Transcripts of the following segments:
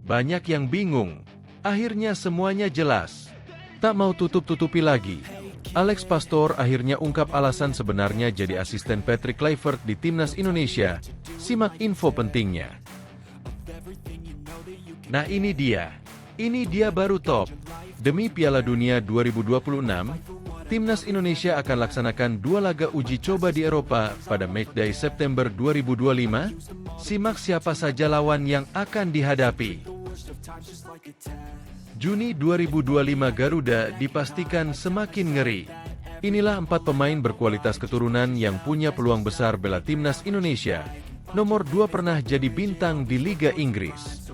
Banyak yang bingung. Akhirnya semuanya jelas. Tak mau tutup-tutupi lagi. Alex Pastor akhirnya ungkap alasan sebenarnya jadi asisten Patrick Kluivert di Timnas Indonesia. Simak info pentingnya. Nah ini dia. Ini dia baru top. Demi Piala Dunia 2026, Timnas Indonesia akan laksanakan 2 laga uji coba di Eropa pada matchday September 2025. Simak siapa saja lawan yang akan dihadapi. Juni 2025 Garuda dipastikan semakin ngeri. Inilah 4 pemain berkualitas keturunan yang punya peluang besar bela Timnas Indonesia. Nomor 2 pernah jadi bintang di Liga Inggris.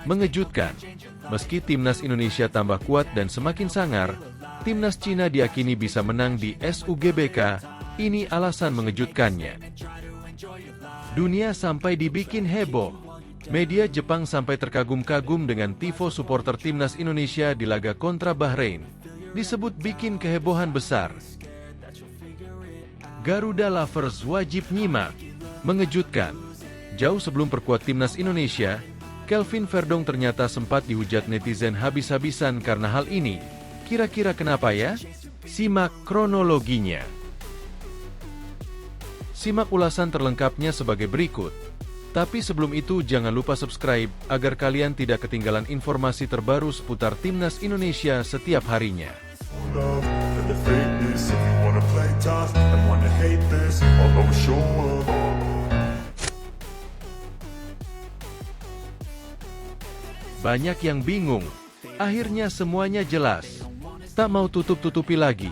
Mengejutkan, meski Timnas Indonesia tambah kuat dan semakin sangar, Timnas Cina diakini bisa menang di SUGBK. Ini alasan mengejutkannya. Dunia sampai dibikin heboh. Media Jepang sampai terkagum-kagum dengan tifo supporter Timnas Indonesia di laga kontra Bahrain. Disebut bikin kehebohan besar. Garuda lovers wajib nyimak. Mengejutkan. Jauh sebelum perkuat Timnas Indonesia, Kelvin Verdong ternyata sempat dihujat netizen habis-habisan karena hal ini. Kira-kira kenapa ya? Simak kronologinya. Simak ulasan terlengkapnya sebagai berikut. Tapi sebelum itu jangan lupa subscribe agar kalian tidak ketinggalan informasi terbaru seputar Timnas Indonesia setiap harinya. Banyak yang bingung. Akhirnya semuanya jelas. Tak mau tutup-tutupi lagi.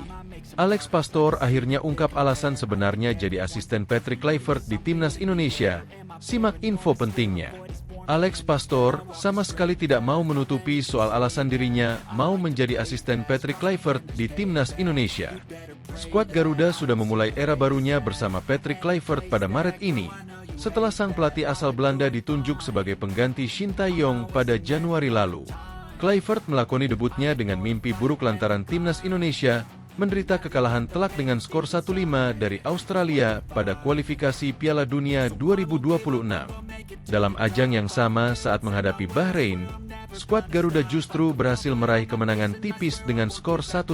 Alex Pastor akhirnya ungkap alasan sebenarnya jadi asisten Patrick Kluivert di Timnas Indonesia. Simak info pentingnya. Alex Pastor sama sekali tidak mau menutupi soal alasan dirinya mau menjadi asisten Patrick Kluivert di Timnas Indonesia. Skuad Garuda sudah memulai era barunya bersama Patrick Kluivert pada Maret ini, setelah sang pelatih asal Belanda ditunjuk sebagai pengganti Shin Tae-yong pada Januari lalu. Kluivert melakoni debutnya dengan mimpi buruk lantaran Timnas Indonesia menderita kekalahan telak dengan skor 1-5 dari Australia pada kualifikasi Piala Dunia 2026. Dalam ajang yang sama saat menghadapi Bahrain, skuad Garuda justru berhasil meraih kemenangan tipis dengan skor 1-0.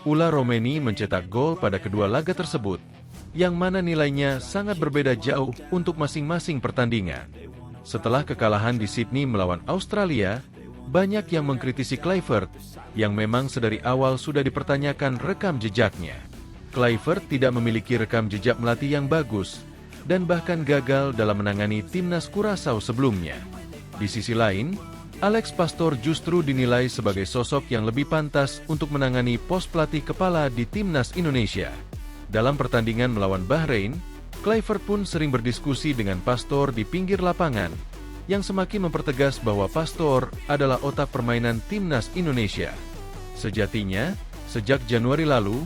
Ula Romeni mencetak gol pada kedua laga tersebut, yang mana nilainya sangat berbeda jauh untuk masing-masing pertandingan. Setelah kekalahan di Sydney melawan Australia, banyak yang mengkritisi Kluivert, yang memang sedari awal sudah dipertanyakan rekam jejaknya. Kluivert tidak memiliki rekam jejak melatih yang bagus, dan bahkan gagal dalam menangani timnas Curaçao sebelumnya. Di sisi lain, Alex Pastor justru dinilai sebagai sosok yang lebih pantas untuk menangani pos pelatih kepala di Timnas Indonesia. Dalam pertandingan melawan Bahrain, Kluivert pun sering berdiskusi dengan Pastor di pinggir lapangan, yang semakin mempertegas bahwa Pastor adalah otak permainan Timnas Indonesia. Sejatinya, sejak Januari lalu,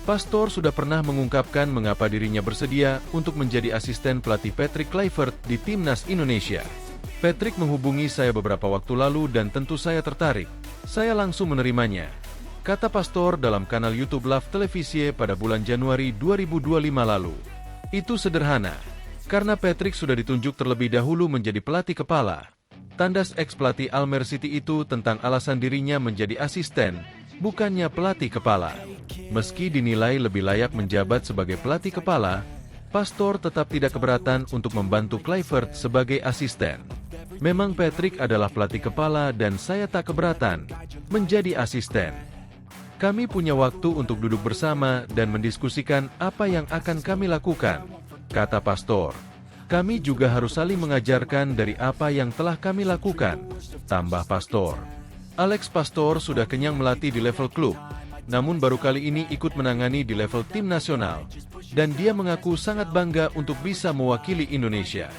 Pastor sudah pernah mengungkapkan mengapa dirinya bersedia untuk menjadi asisten pelatih Patrick Kluivert di Timnas Indonesia. Patrick menghubungi saya beberapa waktu lalu dan tentu saya tertarik. Saya langsung menerimanya, kata Pastor dalam kanal YouTube Love Televisi pada bulan Januari 2025 lalu. Itu sederhana. Karena Patrick sudah ditunjuk terlebih dahulu menjadi pelatih kepala. Tandas ex-pelatih Almer City itu tentang alasan dirinya menjadi asisten, bukannya pelatih kepala. Meski dinilai lebih layak menjabat sebagai pelatih kepala, Pastor tetap tidak keberatan untuk membantu Kluivert sebagai asisten. Memang Patrick adalah pelatih kepala dan saya tak keberatan menjadi asisten. Kami punya waktu untuk duduk bersama dan mendiskusikan apa yang akan kami lakukan, kata Pastor. Kami juga harus saling mengajarkan dari apa yang telah kami lakukan, tambah Pastor. Alex Pastor sudah kenyang melatih di level klub, namun baru kali ini ikut menangani di level tim nasional, dan dia mengaku sangat bangga untuk bisa mewakili Indonesia.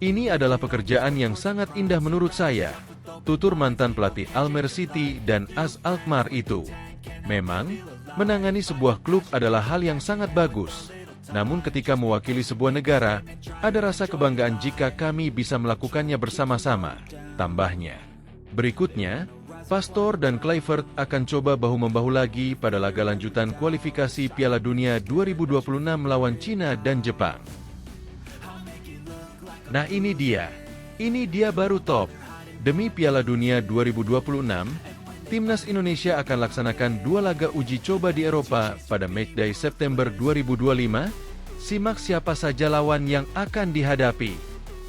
Ini adalah pekerjaan yang sangat indah menurut saya, tutur mantan pelatih Almer City dan AS Alkmaar itu. Memang, menangani sebuah klub adalah hal yang sangat bagus. Namun ketika mewakili sebuah negara, ada rasa kebanggaan jika kami bisa melakukannya bersama-sama, tambahnya. Berikutnya, Pastor dan Kluivert akan coba bahu-membahu lagi pada laga lanjutan kualifikasi Piala Dunia 2026 melawan Cina dan Jepang. Nah ini dia. Ini dia baru top. Demi Piala Dunia 2026, Timnas Indonesia akan laksanakan 2 laga uji coba di Eropa pada matchday September 2025. Simak siapa saja lawan yang akan dihadapi.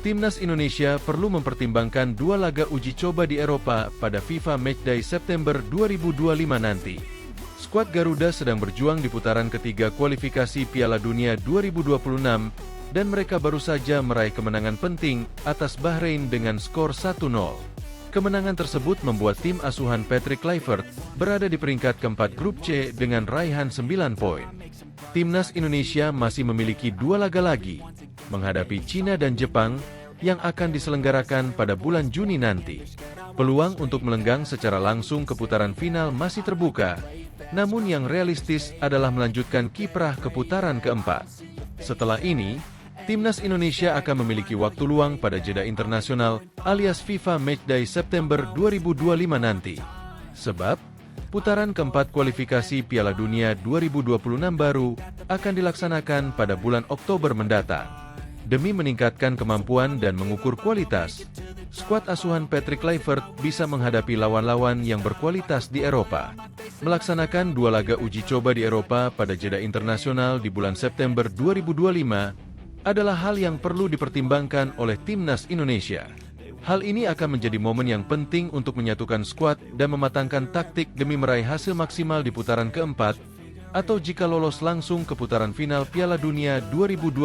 Timnas Indonesia perlu mempertimbangkan 2 laga uji coba di Eropa pada FIFA Matchday September 2025 nanti. Skuad Garuda sedang berjuang di putaran ketiga kualifikasi Piala Dunia 2026 dan mereka baru saja meraih kemenangan penting atas Bahrain dengan skor 1-0. Kemenangan tersebut membuat tim asuhan Patrick Kluivert berada di peringkat keempat grup C dengan raihan 9 poin. Timnas Indonesia masih memiliki 2 laga lagi, menghadapi Cina dan Jepang yang akan diselenggarakan pada bulan Juni nanti. Peluang untuk melenggang secara langsung ke putaran final masih terbuka, namun yang realistis adalah melanjutkan kiprah ke putaran keempat. Setelah ini, Timnas Indonesia akan memiliki waktu luang pada jeda internasional alias FIFA Matchday September 2025 nanti. Sebab, putaran keempat kualifikasi Piala Dunia 2026 baru akan dilaksanakan pada bulan Oktober mendatang. Demi meningkatkan kemampuan dan mengukur kualitas, skuad asuhan Patrick Kluivert bisa menghadapi lawan-lawan yang berkualitas di Eropa. Melaksanakan 2 laga uji coba di Eropa pada jeda internasional di bulan September 2025 adalah hal yang perlu dipertimbangkan oleh Timnas Indonesia. Hal ini akan menjadi momen yang penting untuk menyatukan skuad dan mematangkan taktik demi meraih hasil maksimal di putaran keempat, atau jika lolos langsung ke putaran final Piala Dunia 2026.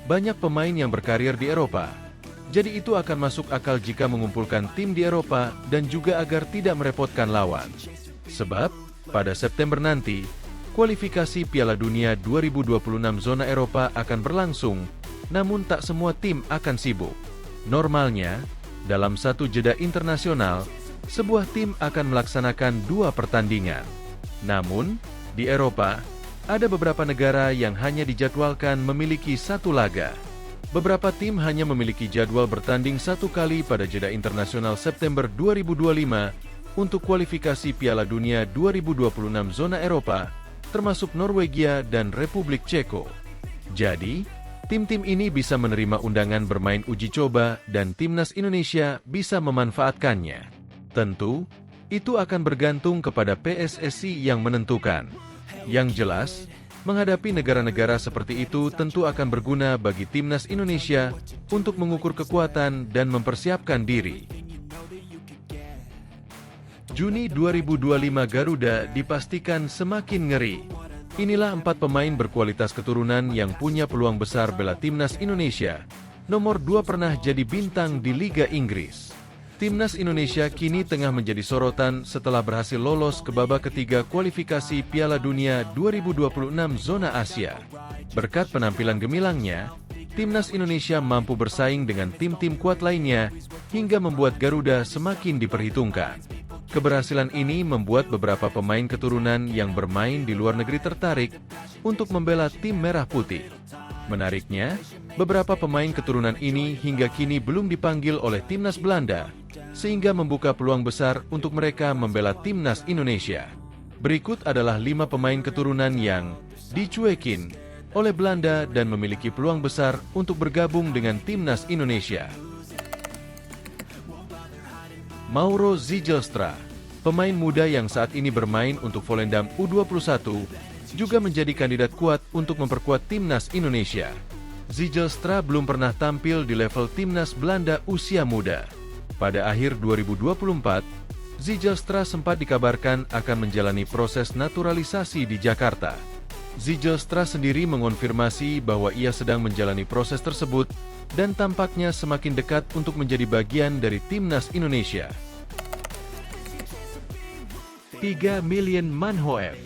Banyak pemain yang berkarir di Eropa, jadi itu akan masuk akal jika mengumpulkan tim di Eropa dan juga agar tidak merepotkan lawan. Sebab, pada September nanti, kualifikasi Piala Dunia 2026 zona Eropa akan berlangsung, namun tak semua tim akan sibuk. Normalnya, dalam satu jeda internasional, sebuah tim akan melaksanakan 2 pertandingan. Namun, di Eropa, ada beberapa negara yang hanya dijadwalkan memiliki 1 laga. Beberapa tim hanya memiliki jadwal bertanding 1 kali pada jeda internasional September 2025 untuk kualifikasi Piala Dunia 2026 zona Eropa, termasuk Norwegia dan Republik Ceko. Jadi, tim-tim ini bisa menerima undangan bermain uji coba dan Timnas Indonesia bisa memanfaatkannya. Tentu, itu akan bergantung kepada PSSI yang menentukan. Yang jelas, menghadapi negara-negara seperti itu tentu akan berguna bagi Timnas Indonesia untuk mengukur kekuatan dan mempersiapkan diri. Juni 2025 Garuda dipastikan semakin ngeri. Inilah 4 pemain berkualitas keturunan yang punya peluang besar bela Timnas Indonesia. Nomor 2 pernah jadi bintang di Liga Inggris. Timnas Indonesia kini tengah menjadi sorotan setelah berhasil lolos ke babak ketiga kualifikasi Piala Dunia 2026 zona Asia. Berkat penampilan gemilangnya, Timnas Indonesia mampu bersaing dengan tim-tim kuat lainnya hingga membuat Garuda semakin diperhitungkan. Keberhasilan ini membuat beberapa pemain keturunan yang bermain di luar negeri tertarik untuk membela tim merah putih. Menariknya, beberapa pemain keturunan ini hingga kini belum dipanggil oleh Timnas Belanda, sehingga membuka peluang besar untuk mereka membela Timnas Indonesia. Berikut adalah 5 pemain keturunan yang dicuekin oleh Belanda dan memiliki peluang besar untuk bergabung dengan Timnas Indonesia. Mauro Zijlstra, pemain muda yang saat ini bermain untuk Volendam U21, juga menjadi kandidat kuat untuk memperkuat Timnas Indonesia. Zijlstra belum pernah tampil di level Timnas Belanda usia muda. Pada akhir 2024, Zijlstra sempat dikabarkan akan menjalani proses naturalisasi di Jakarta. Zijlstra sendiri mengonfirmasi bahwa ia sedang menjalani proses tersebut dan tampaknya semakin dekat untuk menjadi bagian dari Timnas Indonesia. 3. Miljan Manhoef.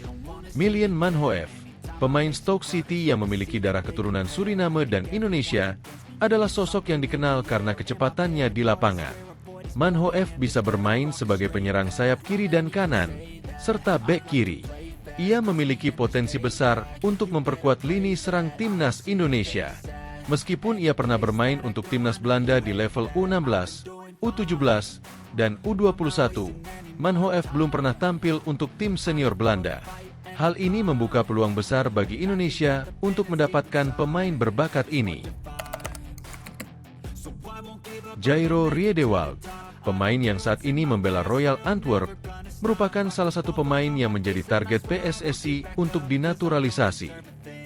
Miljan Manhoef, pemain Stoke City yang memiliki darah keturunan Suriname dan Indonesia, adalah sosok yang dikenal karena kecepatannya di lapangan. Manhoef bisa bermain sebagai penyerang sayap kiri dan kanan, serta bek kiri. Ia memiliki potensi besar untuk memperkuat lini serang Timnas Indonesia. Meskipun ia pernah bermain untuk Timnas Belanda di level U16, U17, dan U21, Manhoef belum pernah tampil untuk tim senior Belanda. Hal ini membuka peluang besar bagi Indonesia untuk mendapatkan pemain berbakat ini. Jairo Riedewald, pemain yang saat ini membela Royal Antwerp, merupakan salah satu pemain yang menjadi target PSSI untuk dinaturalisasi.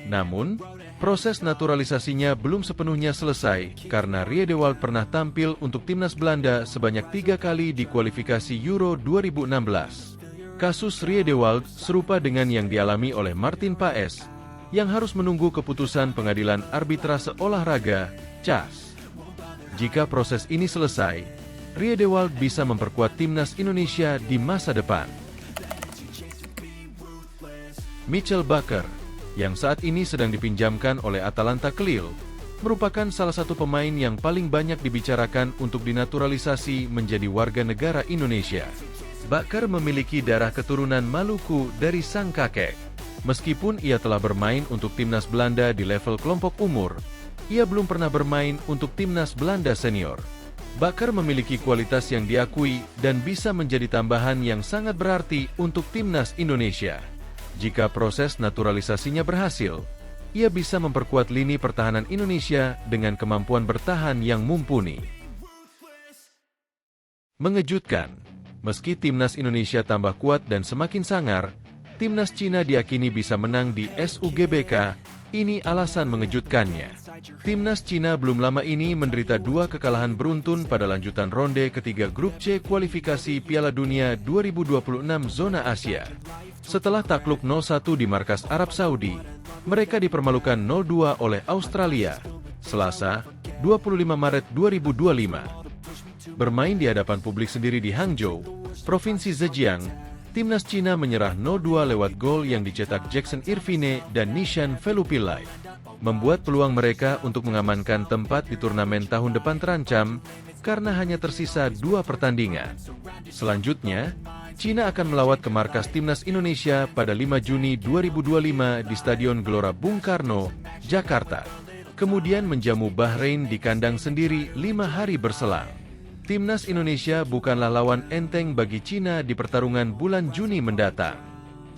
Namun, proses naturalisasinya belum sepenuhnya selesai karena Riedewald pernah tampil untuk timnas Belanda sebanyak 3 kali di kualifikasi Euro 2016. Kasus Riedewald serupa dengan yang dialami oleh Martin Paes, yang harus menunggu keputusan Pengadilan Arbitrase Olahraga, CAS. Jika proses ini selesai, Riedewald bisa memperkuat timnas Indonesia di masa depan. Mitchell Bakker, yang saat ini sedang dipinjamkan oleh Atalanta ke Lille, merupakan salah satu pemain yang paling banyak dibicarakan untuk dinaturalisasi menjadi warga negara Indonesia. Bakker memiliki darah keturunan Maluku dari sang kakek. Meskipun ia telah bermain untuk timnas Belanda di level kelompok umur, ia belum pernah bermain untuk timnas Belanda senior. Bakker memiliki kualitas yang diakui dan bisa menjadi tambahan yang sangat berarti untuk timnas Indonesia. Jika proses naturalisasinya berhasil, ia bisa memperkuat lini pertahanan Indonesia dengan kemampuan bertahan yang mumpuni. Mengejutkan, meski timnas Indonesia tambah kuat dan semakin sangar, timnas Cina diyakini bisa menang di SUGBK. Ini alasan mengejutkannya. Timnas Cina belum lama ini menderita 2 kekalahan beruntun pada lanjutan ronde ketiga grup C kualifikasi Piala Dunia 2026 zona Asia. Setelah takluk 0-1 di markas Arab Saudi, mereka dipermalukan 0-2 oleh Australia, Selasa, 25 Maret 2025. Bermain di hadapan publik sendiri di Hangzhou, Provinsi Zhejiang, timnas Cina menyerah 0-2 lewat gol yang dicetak Jackson Irvine dan Nishan Velupillai, membuat peluang mereka untuk mengamankan tempat di turnamen tahun depan terancam karena hanya tersisa 2 pertandingan. Selanjutnya, Cina akan melawat ke markas timnas Indonesia pada 5 Juni 2025 di Stadion Gelora Bung Karno, Jakarta. Kemudian menjamu Bahrain di kandang sendiri 5 hari berselang. Timnas Indonesia bukanlah lawan enteng bagi Cina di pertarungan bulan Juni mendatang.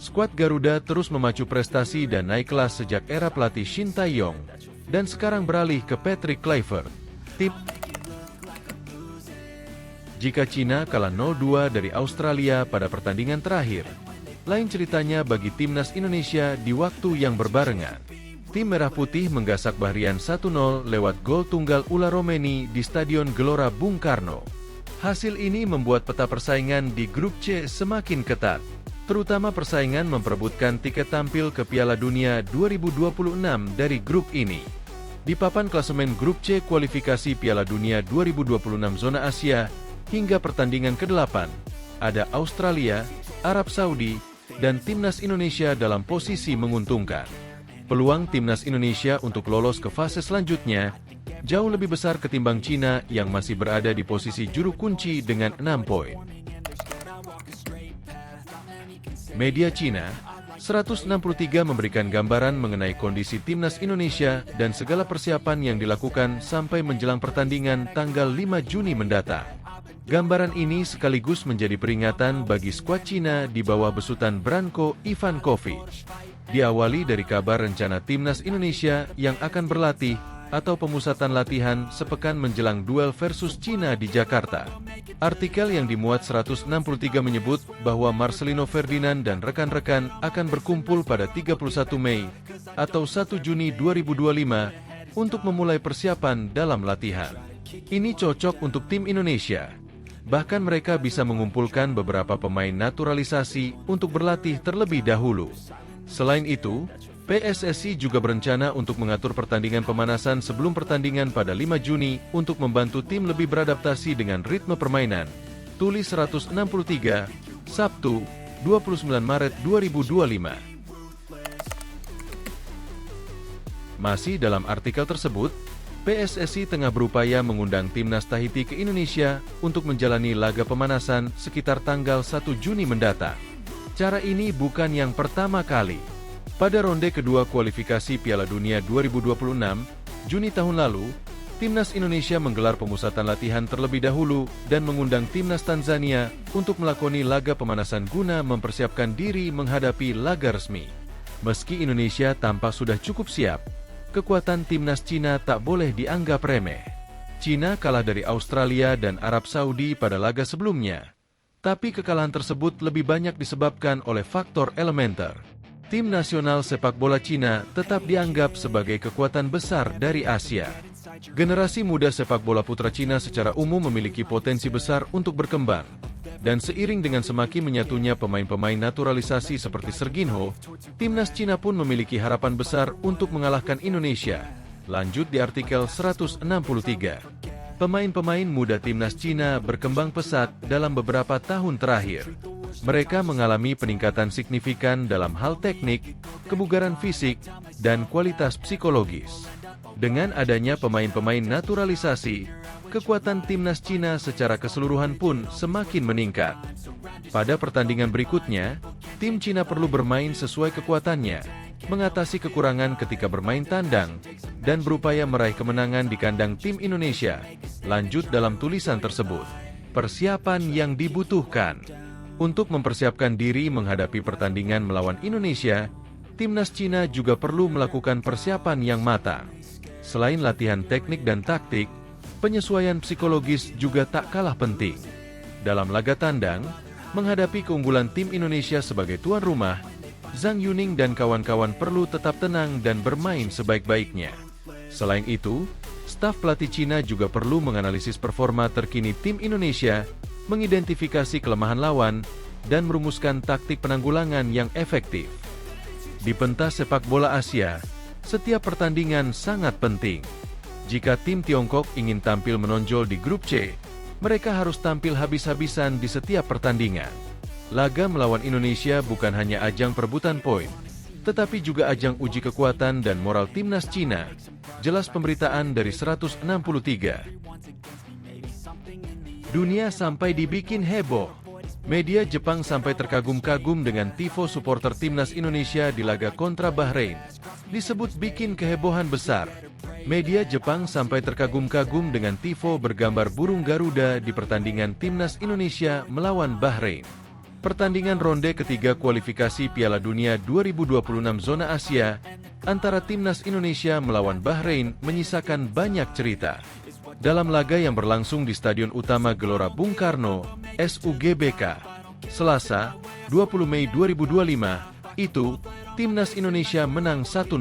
Skuad Garuda terus memacu prestasi dan naik kelas sejak era pelatih Shin Tae-yong, dan sekarang beralih ke Patrick Kluivert. Jika Cina kalah 0-2 dari Australia pada pertandingan terakhir, lain ceritanya bagi timnas Indonesia di waktu yang berbarengan. Tim Merah Putih menggasak Bahrian 1-0 lewat gol tunggal Ula Romeni di Stadion Gelora Bung Karno. Hasil ini membuat peta persaingan di grup C semakin ketat, terutama persaingan memperebutkan tiket tampil ke Piala Dunia 2026 dari grup ini. Di papan klasemen grup C kualifikasi Piala Dunia 2026 zona Asia hingga pertandingan ke-8, ada Australia, Arab Saudi, dan timnas Indonesia dalam posisi menguntungkan. Peluang timnas Indonesia untuk lolos ke fase selanjutnya jauh lebih besar ketimbang Cina yang masih berada di posisi juru kunci dengan 6 poin. Media Cina 163 memberikan gambaran mengenai kondisi timnas Indonesia dan segala persiapan yang dilakukan sampai menjelang pertandingan tanggal 5 Juni mendatang. Gambaran ini sekaligus menjadi peringatan bagi skuad Cina di bawah besutan Branko Ivankovic. Diawali dari kabar rencana timnas Indonesia yang akan berlatih atau pemusatan latihan sepekan menjelang duel versus Cina di Jakarta. Artikel yang dimuat 163 menyebut bahwa Marcelino Ferdinand dan rekan-rekan akan berkumpul pada 31 Mei atau 1 Juni 2025 untuk memulai persiapan dalam latihan. Ini cocok untuk tim Indonesia. Bahkan mereka bisa mengumpulkan beberapa pemain naturalisasi untuk berlatih terlebih dahulu. Selain itu, PSSI juga berencana untuk mengatur pertandingan pemanasan sebelum pertandingan pada 5 Juni untuk membantu tim lebih beradaptasi dengan ritme permainan. Tulis 163, Sabtu, 29 Maret 2025. Masih dalam artikel tersebut, PSSI tengah berupaya mengundang timnas Tahiti ke Indonesia untuk menjalani laga pemanasan sekitar tanggal 1 Juni mendatang. Cara ini bukan yang pertama kali. Pada ronde kedua kualifikasi Piala Dunia 2026, Juni tahun lalu, timnas Indonesia menggelar pemusatan latihan terlebih dahulu dan mengundang timnas Tanzania untuk melakoni laga pemanasan guna mempersiapkan diri menghadapi laga resmi. Meski Indonesia tampak sudah cukup siap, kekuatan timnas Cina tak boleh dianggap remeh. Cina kalah dari Australia dan Arab Saudi pada laga sebelumnya. Tapi kekalahan tersebut lebih banyak disebabkan oleh faktor elementer. Tim nasional sepak bola Cina tetap dianggap sebagai kekuatan besar dari Asia. Generasi muda sepak bola putra Cina secara umum memiliki potensi besar untuk berkembang. Dan seiring dengan semakin menyatunya pemain-pemain naturalisasi seperti Serginho, timnas Cina pun memiliki harapan besar untuk mengalahkan Indonesia. Lanjut di artikel 163. Pemain-pemain muda timnas Cina berkembang pesat dalam beberapa tahun terakhir. Mereka mengalami peningkatan signifikan dalam hal teknik, kebugaran fisik, dan kualitas psikologis. Dengan adanya pemain-pemain naturalisasi, kekuatan timnas Cina secara keseluruhan pun semakin meningkat. Pada pertandingan berikutnya, tim Cina perlu bermain sesuai kekuatannya, mengatasi kekurangan ketika bermain tandang, dan berupaya meraih kemenangan di kandang tim Indonesia. Lanjut dalam tulisan tersebut. Persiapan yang dibutuhkan. Untuk mempersiapkan diri menghadapi pertandingan melawan Indonesia, timnas Cina juga perlu melakukan persiapan yang matang. Selain latihan teknik dan taktik, penyesuaian psikologis juga tak kalah penting. Dalam laga tandang, menghadapi keunggulan tim Indonesia sebagai tuan rumah, Zhang Yuning dan kawan-kawan perlu tetap tenang dan bermain sebaik-baiknya. Selain itu, staf pelatih Cina juga perlu menganalisis performa terkini tim Indonesia, mengidentifikasi kelemahan lawan, dan merumuskan taktik penanggulangan yang efektif. Di pentas sepak bola Asia, setiap pertandingan sangat penting. Jika tim Tiongkok ingin tampil menonjol di grup C, mereka harus tampil habis-habisan di setiap pertandingan. Laga melawan Indonesia bukan hanya ajang perebutan poin, tetapi juga ajang uji kekuatan dan moral timnas Cina. Jelas pemberitaan dari 163. Dunia sampai dibikin heboh. Media Jepang sampai terkagum-kagum dengan tifo supporter timnas Indonesia di laga kontra Bahrain. Disebut bikin kehebohan besar. Media Jepang sampai terkagum-kagum dengan tifo bergambar burung Garuda di pertandingan timnas Indonesia melawan Bahrain. Pertandingan ronde ketiga kualifikasi Piala Dunia 2026 zona Asia antara timnas Indonesia melawan Bahrain menyisakan banyak cerita. Dalam laga yang berlangsung di Stadion Utama Gelora Bung Karno, SUGBK, Selasa, 20 Mei 2025, itu, timnas Indonesia menang 1-0.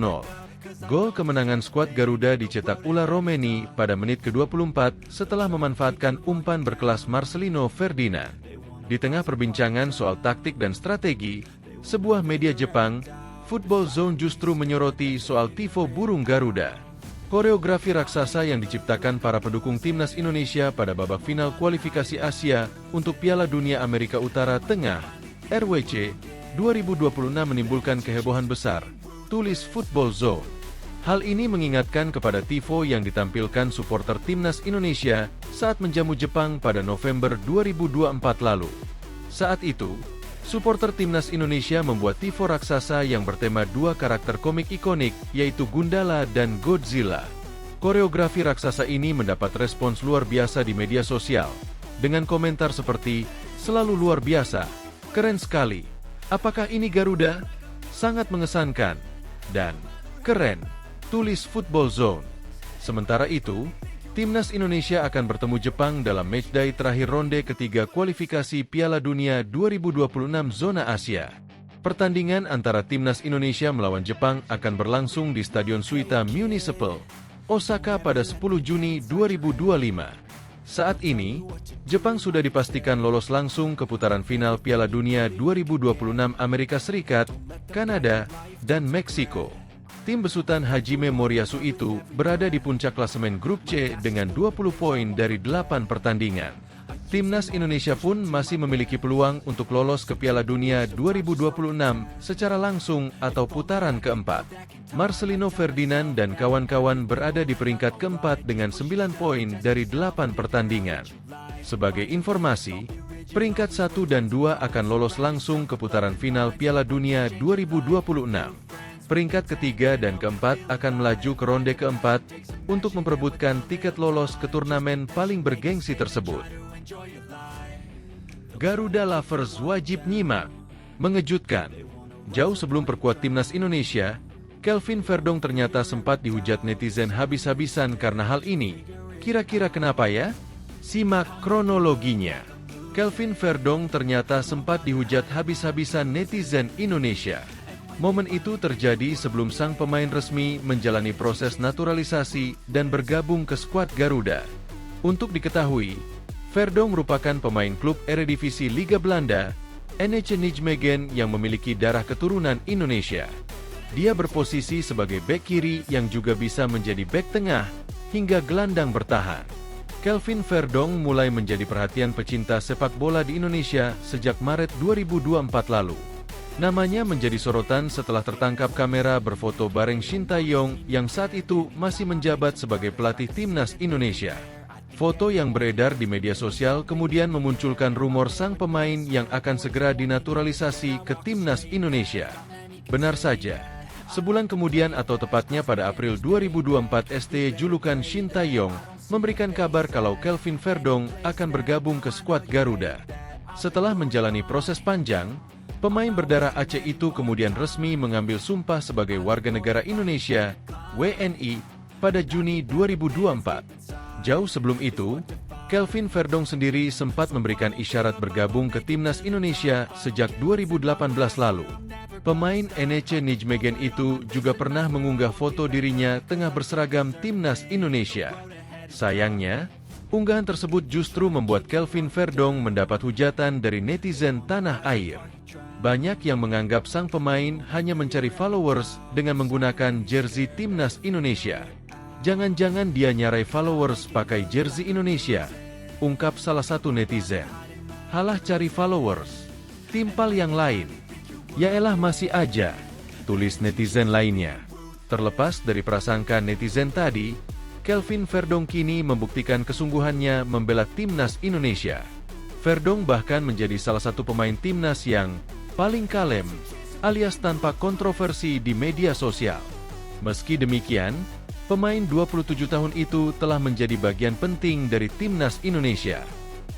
Gol kemenangan skuad Garuda dicetak Ula Romeni pada menit ke-24 setelah memanfaatkan umpan berkelas Marcelino Ferdinand. Di tengah perbincangan soal taktik dan strategi, sebuah media Jepang, Football Zone justru menyoroti soal tifo burung Garuda. Koreografi raksasa yang diciptakan para pendukung timnas Indonesia pada babak final kualifikasi Asia untuk Piala Dunia Amerika Utara Tengah, RWC, 2026 menimbulkan kehebohan besar, tulis Football Zone. Hal ini mengingatkan kepada tifo yang ditampilkan supporter timnas Indonesia saat menjamu Jepang pada November 2024 lalu. Saat itu, supporter timnas Indonesia membuat tifo raksasa yang bertema dua karakter komik ikonik, yaitu Gundala dan Godzilla. Koreografi raksasa ini mendapat respons luar biasa di media sosial, dengan komentar seperti, "Selalu luar biasa, keren sekali, apakah ini Garuda? Sangat mengesankan," dan "Keren," tulis Football Zone. Sementara itu, timnas Indonesia akan bertemu Jepang dalam matchday terakhir ronde ketiga kualifikasi Piala Dunia 2026 zona Asia. Pertandingan antara timnas Indonesia melawan Jepang akan berlangsung di Stadion Suita Municipal, Osaka pada 10 Juni 2025. Saat ini, Jepang sudah dipastikan lolos langsung ke putaran final Piala Dunia 2026 Amerika Serikat, Kanada, dan Meksiko. Tim besutan Hajime Moriyasu itu berada di puncak klasemen grup C dengan 20 poin dari 8 pertandingan. Timnas Indonesia pun masih memiliki peluang untuk lolos ke Piala Dunia 2026 secara langsung atau putaran keempat. Marcelino Ferdinand dan kawan-kawan berada di peringkat keempat dengan 9 poin dari 8 pertandingan. Sebagai informasi, peringkat 1 dan 2 akan lolos langsung ke putaran final Piala Dunia 2026. Peringkat ketiga dan keempat akan melaju ke ronde keempat untuk memperebutkan tiket lolos ke turnamen paling bergengsi tersebut. Garuda Lovers wajib nyimak. Mengejutkan. Jauh sebelum perkuat timnas Indonesia, Kelvin Verdong ternyata sempat dihujat netizen habis-habisan karena hal ini. Kira-kira kenapa ya? Simak kronologinya. Kelvin Verdong ternyata sempat dihujat habis-habisan netizen Indonesia. Momen itu terjadi sebelum sang pemain resmi menjalani proses naturalisasi dan bergabung ke skuad Garuda. Untuk diketahui, Verdong merupakan pemain klub Eredivisie Liga Belanda, NEC Nijmegen yang memiliki darah keturunan Indonesia. Dia berposisi sebagai bek kiri yang juga bisa menjadi bek tengah hingga gelandang bertahan. Kelvin Verdong mulai menjadi perhatian pecinta sepak bola di Indonesia sejak Maret 2024 lalu. Namanya menjadi sorotan setelah tertangkap kamera berfoto bareng Shin Tae-yong yang saat itu masih menjabat sebagai pelatih timnas Indonesia. Foto yang beredar di media sosial kemudian memunculkan rumor sang pemain yang akan segera dinaturalisasi ke timnas Indonesia. Benar saja, sebulan kemudian atau tepatnya pada April 2024 ST julukan Shin Tae-yong memberikan kabar kalau Kelvin Verdong akan bergabung ke skuad Garuda. Setelah menjalani proses panjang, pemain berdarah Aceh itu kemudian resmi mengambil sumpah sebagai warga negara Indonesia, WNI, pada Juni 2024. Jauh sebelum itu, Kelvin Verdong sendiri sempat memberikan isyarat bergabung ke timnas Indonesia sejak 2018 lalu. Pemain NEC Nijmegen itu juga pernah mengunggah foto dirinya tengah berseragam timnas Indonesia. Sayangnya, unggahan tersebut justru membuat Kelvin Verdong mendapat hujatan dari netizen tanah air. Banyak yang menganggap sang pemain hanya mencari followers dengan menggunakan jersey timnas Indonesia. Jangan-jangan dia nyarai followers pakai jersey Indonesia, ungkap salah satu netizen. Halah cari followers, timpal yang lain. Yaelah masih aja, tulis netizen lainnya. Terlepas dari prasangka netizen tadi, Kelvin Verdong kini membuktikan kesungguhannya membela timnas Indonesia. Verdong bahkan menjadi salah satu pemain timnas yang paling kalem, alias tanpa kontroversi di media sosial. Meski demikian, pemain 27 tahun itu telah menjadi bagian penting dari timnas Indonesia.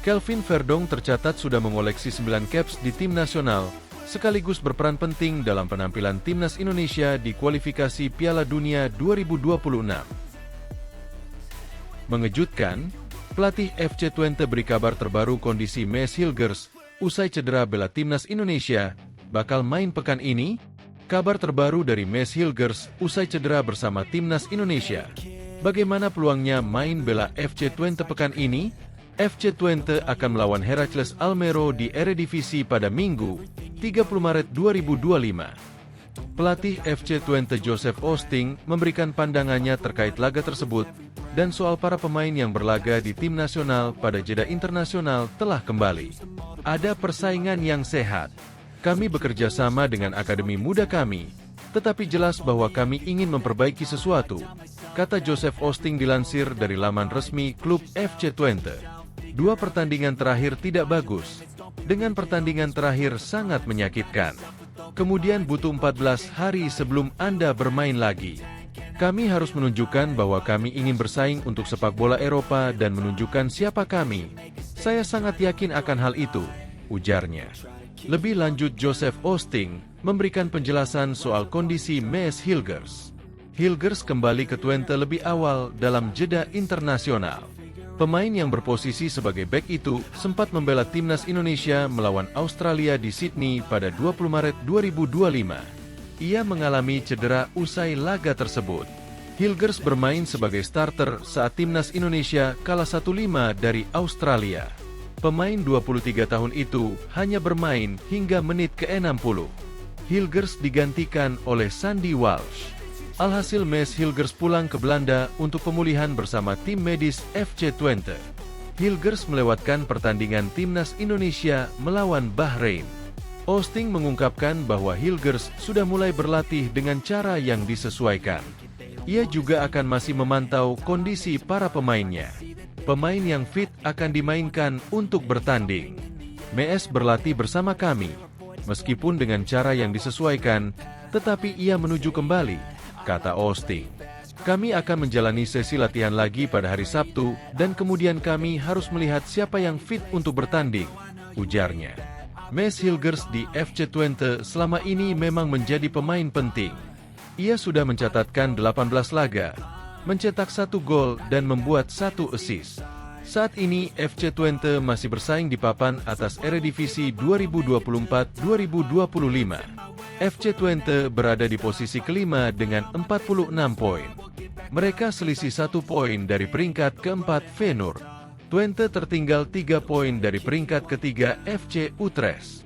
Kelvin Verdong tercatat sudah mengoleksi 9 caps di tim nasional, sekaligus berperan penting dalam penampilan timnas Indonesia di kualifikasi Piala Dunia 2026. Mengejutkan, pelatih FC Twente beri kabar terbaru kondisi Mees Hilgers usai cedera bela timnas Indonesia bakal main pekan ini. Kabar terbaru dari Mees Hilgers usai cedera bersama timnas Indonesia. Bagaimana peluangnya main bela FC Twente pekan ini? FC Twente akan melawan Heracles Almelo di Eredivisie pada Minggu, 30 Maret 2025. Pelatih FC Twente Joseph Osting memberikan pandangannya terkait laga tersebut dan soal para pemain yang berlaga di tim nasional pada jeda internasional telah kembali. Ada persaingan yang sehat. Kami bekerja sama dengan akademi muda kami, tetapi jelas bahwa kami ingin memperbaiki sesuatu, kata Joseph Osting dilansir dari laman resmi klub FC Twente. 2 pertandingan terakhir tidak bagus, dengan pertandingan terakhir sangat menyakitkan. Kemudian butuh 14 hari sebelum Anda bermain lagi. Kami harus menunjukkan bahwa kami ingin bersaing untuk sepak bola Eropa dan menunjukkan siapa kami. Saya sangat yakin akan hal itu, ujarnya. Lebih lanjut, Joseph Osting memberikan penjelasan soal kondisi Mees Hilgers. Hilgers kembali ke Twente lebih awal dalam jeda internasional. Pemain yang berposisi sebagai bek itu sempat membela timnas Indonesia melawan Australia di Sydney pada 20 Maret 2025. Ia mengalami cedera usai laga tersebut. Hilgers bermain sebagai starter saat timnas Indonesia kalah 1-5 dari Australia. Pemain 23 tahun itu hanya bermain hingga menit ke-60. Hilgers digantikan oleh Sandy Walsh. Alhasil Mees Hilgers pulang ke Belanda untuk pemulihan bersama tim medis FC Twente. Hilgers melewatkan pertandingan timnas Indonesia melawan Bahrain. Osting mengungkapkan bahwa Hilgers sudah mulai berlatih dengan cara yang disesuaikan. Ia juga akan masih memantau kondisi para pemainnya. Pemain yang fit akan dimainkan untuk bertanding. Mees berlatih bersama kami, meskipun dengan cara yang disesuaikan, tetapi ia menuju kembali, kata Osting. Kami akan menjalani sesi latihan lagi pada hari Sabtu, dan kemudian kami harus melihat siapa yang fit untuk bertanding, ujarnya. Mees Hilgers di FC Twente selama ini memang menjadi pemain penting. Ia sudah mencatatkan 18 laga, mencetak 1 gol dan membuat 1 assist. Saat ini, FC Twente masih bersaing di papan atas Eredivisie 2024-2025. FC Twente berada di posisi kelima dengan 46 poin. Mereka selisih 1 poin dari peringkat keempat Feyenoord. Twente tertinggal 3 poin dari peringkat ketiga FC Utrecht.